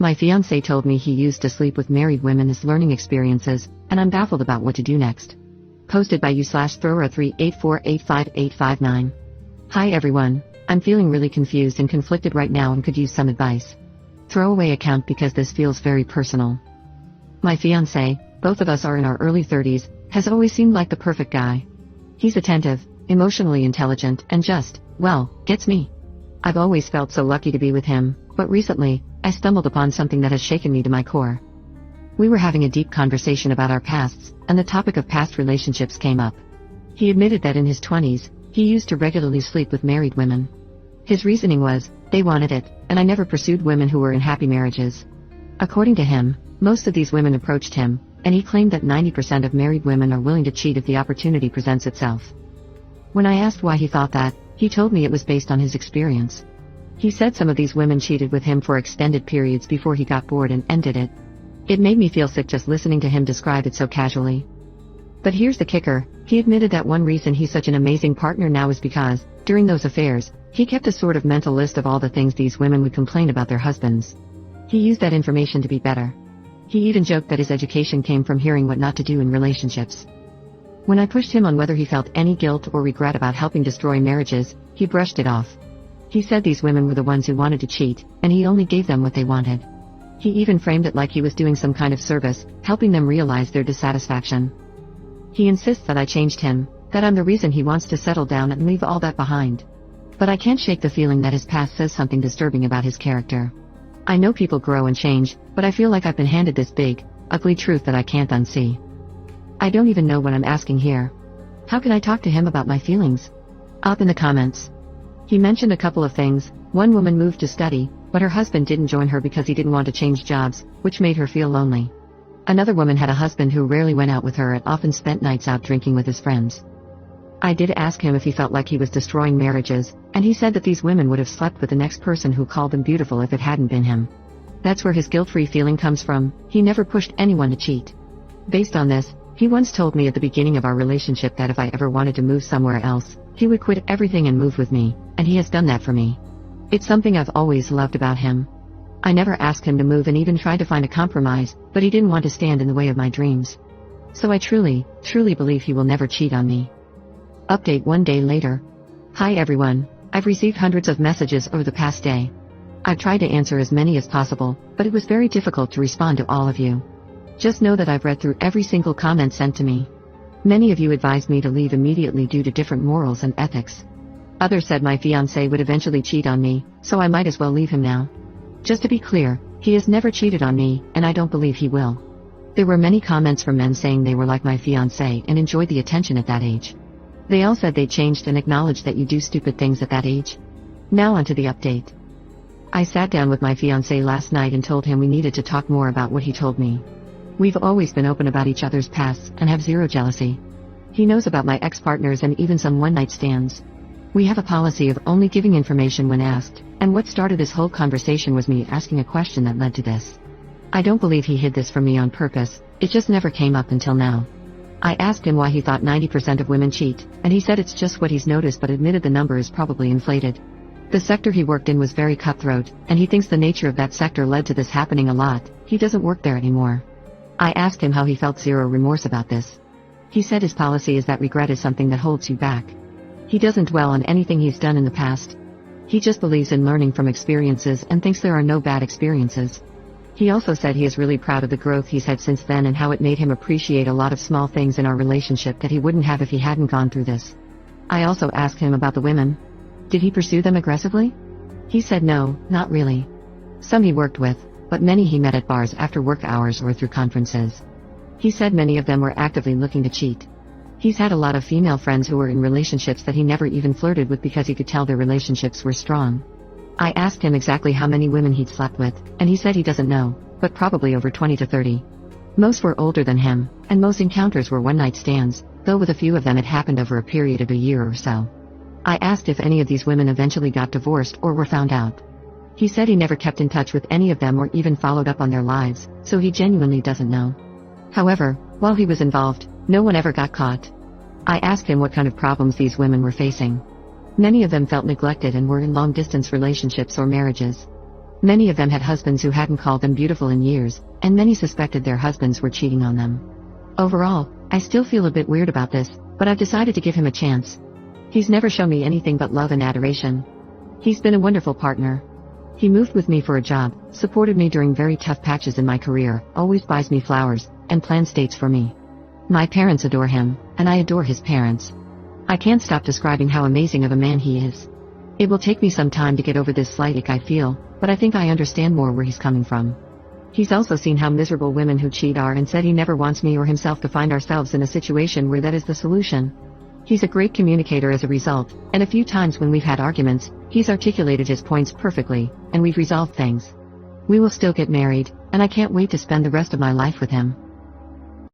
My fiance told me he used to sleep with married women as learning experiences, and I'm baffled about what to do next. Posted by you/Thrower384858559. Hi everyone, I'm feeling really confused and conflicted right now and could use some advice. Throwaway account because this feels very personal. My fiance, both of us are in our early 30s, has always seemed like the perfect guy. He's attentive, emotionally intelligent, and just, well, gets me. I've always felt so lucky to be with him, but recently, I stumbled upon something that has shaken me to my core. We were having a deep conversation about our pasts, and the topic of past relationships came up. He admitted that in his 20s, he used to regularly sleep with married women. His reasoning was, they wanted it, and I never pursued women who were in happy marriages. According to him, most of these women approached him, and he claimed that 90% of married women are willing to cheat if the opportunity presents itself. When I asked why he thought that, he told me it was based on his experience. He said some of these women cheated with him for extended periods before he got bored and ended it. It made me feel sick just listening to him describe it so casually. But here's the kicker, he admitted that one reason he's such an amazing partner now is because, during those affairs, he kept a sort of mental list of all the things these women would complain about their husbands. He used that information to be better. He even joked that his education came from hearing what not to do in relationships. When I pushed him on whether he felt any guilt or regret about helping destroy marriages, he brushed it off. He said these women were the ones who wanted to cheat, and he only gave them what they wanted. He even framed it like he was doing some kind of service, helping them realize their dissatisfaction. He insists that I changed him, that I'm the reason he wants to settle down and leave all that behind. But I can't shake the feeling that his past says something disturbing about his character. I know people grow and change, but I feel like I've been handed this big, ugly truth that I can't unsee. I don't even know what I'm asking here. How can I talk to him about my feelings? Up in the comments. He mentioned a couple of things. One woman moved to study, but her husband didn't join her because he didn't want to change jobs, which made her feel lonely. Another woman had a husband who rarely went out with her and often spent nights out drinking with his friends. I did ask him if he felt like he was destroying marriages, and he said that these women would have slept with the next person who called them beautiful if it hadn't been him. That's where his guilt-free feeling comes from. He never pushed anyone to cheat. Based on this, he once told me at the beginning of our relationship that if I ever wanted to move somewhere else, he would quit everything and move with me, and he has done that for me. It's something I've always loved about him. I never asked him to move and even tried to find a compromise, but he didn't want to stand in the way of my dreams. So I truly believe he will never cheat on me. Update 1 day later. Hi everyone, I've received hundreds of messages over the past day. I've tried to answer as many as possible, but it was very difficult to respond to all of you. Just know that I've read through every single comment sent to me. Many of you advised me to leave immediately due to different morals and ethics. Others said my fiancé would eventually cheat on me, so I might as well leave him now. Just to be clear, he has never cheated on me, and I don't believe he will. There were many comments from men saying they were like my fiancé and enjoyed the attention at that age. They all said they changed and acknowledged that you do stupid things at that age. Now onto the update. I sat down with my fiancé last night and told him we needed to talk more about what he told me. We've always been open about each other's pasts and have zero jealousy. He knows about my ex-partners and even some one-night stands. We have a policy of only giving information when asked, and what started this whole conversation was me asking a question that led to this. I don't believe he hid this from me on purpose, it just never came up until now. I asked him why he thought 90% of women cheat, and he said it's just what he's noticed but admitted the number is probably inflated. The sector he worked in was very cutthroat, and he thinks the nature of that sector led to this happening a lot. He doesn't work there anymore. I asked him how he felt zero remorse about this. He said his policy is that regret is something that holds you back. He doesn't dwell on anything he's done in the past. He just believes in learning from experiences and thinks there are no bad experiences. He also said he is really proud of the growth he's had since then and how it made him appreciate a lot of small things in our relationship that he wouldn't have if he hadn't gone through this. I also asked him about the women. Did he pursue them aggressively? He said no, not really. Some he worked with, but many he met at bars after work hours or through conferences. He said many of them were actively looking to cheat. He's had a lot of female friends who were in relationships that he never even flirted with because he could tell their relationships were strong. I asked him exactly how many women he'd slept with, and he said he doesn't know, but probably over 20 to 30. Most were older than him, and most encounters were one-night stands, though with a few of them it happened over a period of a year or so. I asked if any of these women eventually got divorced or were found out. He said he never kept in touch with any of them or even followed up on their lives, so he genuinely doesn't know. However, while he was involved, no one ever got caught. I asked him what kind of problems these women were facing. Many of them felt neglected and were in long-distance relationships or marriages. Many of them had husbands who hadn't called them beautiful in years, and many suspected their husbands were cheating on them. Overall, I still feel a bit weird about this, but I've decided to give him a chance. He's never shown me anything but love and adoration. He's been a wonderful partner. He moved with me for a job, supported me during very tough patches in my career, always buys me flowers, and plans dates for me. My parents adore him, and I adore his parents. I can't stop describing how amazing of a man he is. It will take me some time to get over this slight ick I feel, but I think I understand more where he's coming from. He's also seen how miserable women who cheat are and said he never wants me or himself to find ourselves in a situation where that is the solution. He's a great communicator as a result, and a few times when we've had arguments, he's articulated his points perfectly, and we've resolved things. We will still get married, and I can't wait to spend the rest of my life with him.